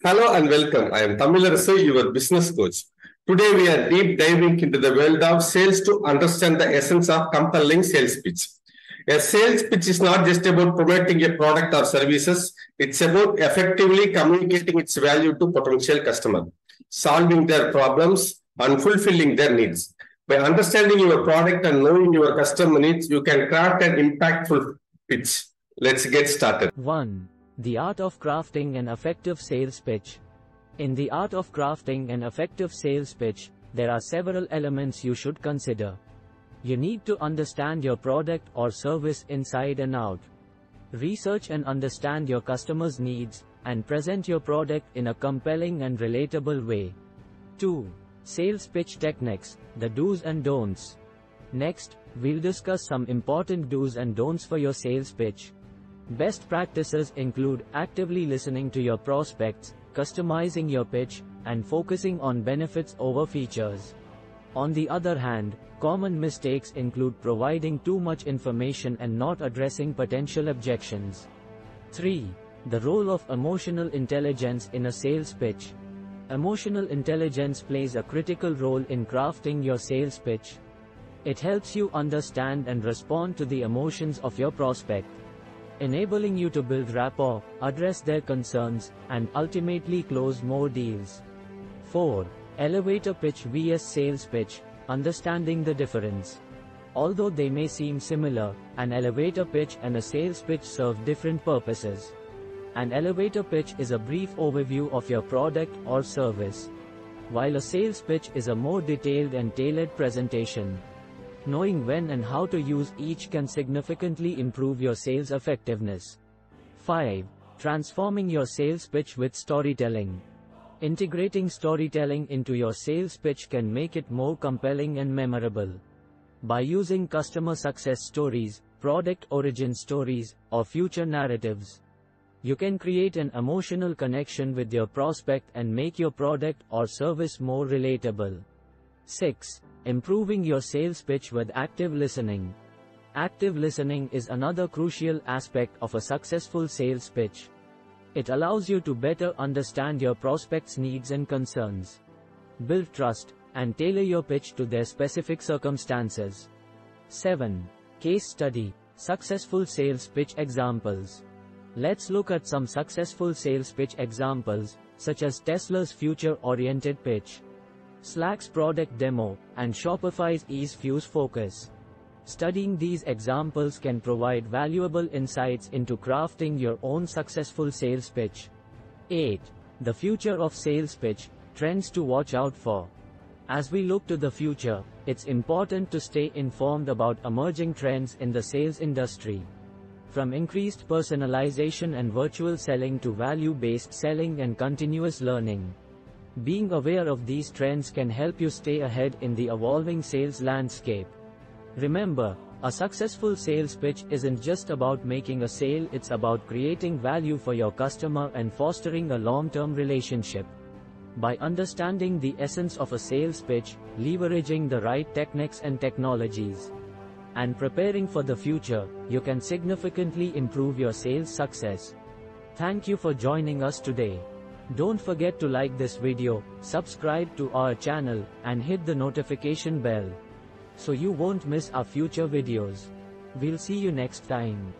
Hello and welcome. I am Thamizharasu, your business coach. Today we are deep diving into the world of sales to understand the essence of compelling sales pitch. A sales pitch is not just about promoting a product or services. It's about effectively communicating its value to potential customer, solving their problems and fulfilling their needs. By understanding your product and knowing your customer needs, you can craft an impactful pitch. Let's get started. 1. The art of crafting an effective sales pitch. In the art of crafting an effective sales pitch, there are several elements you should consider. You need to understand your product or service inside and out. Research and understand your customers' needs, and present your product in a compelling and relatable way. 2. Sales pitch techniques, the do's and don'ts. Next, we'll discuss some important do's and don'ts for your sales pitch. Best practices include actively listening to your prospects, customizing your pitch, and focusing on benefits over features. On the other hand, common mistakes include providing too much information and not addressing potential objections. 3. The role of emotional intelligence in a sales pitch. Emotional intelligence plays a critical role in crafting your sales pitch. It helps you understand and respond to the emotions of your prospect, enabling you to build rapport, address their concerns, and ultimately close more deals. 4. Elevator pitch vs sales pitch, understanding the difference. Although they may seem similar, an elevator pitch and a sales pitch serve different purposes. An elevator pitch is a brief overview of your product or service, while a sales pitch is a more detailed and tailored presentation. Knowing when and how to use each can significantly improve your sales effectiveness. 5. Transforming your sales pitch with storytelling. Integrating storytelling into your sales pitch can make it more compelling and memorable. By using customer success stories, product origin stories, or future narratives, you can create an emotional connection with your prospect and make your product or service more relatable. 6. Improving your sales pitch with active listening. Active listening is another crucial aspect of a successful sales pitch. It allows you to better understand your prospect's needs and concerns, build trust, and tailor your pitch to their specific circumstances. 7. Case study, successful sales pitch examples. Let's look at some successful sales pitch examples, such as Tesla's future-oriented pitch, Slack's product demo, and Shopify's ease-fuse focus. Studying these examples can provide valuable insights into crafting your own successful sales pitch. 8. The future of sales pitch, trends to watch out for. As we look to the future, it's important to stay informed about emerging trends in the sales industry. From increased personalization and virtual selling to value-based selling and continuous learning. Being aware of these trends can help you stay ahead in the evolving sales landscape. Remember, a successful sales pitch isn't just about making a sale, it's about creating value for your customer and fostering a long-term relationship. By understanding the essence of a sales pitch, leveraging the right techniques and technologies, and preparing for the future, you can significantly improve your sales success. Thank you for joining us today. Don't forget to like this video, subscribe to our channel, and hit the notification bell, so you won't miss our future videos. We'll see you next time.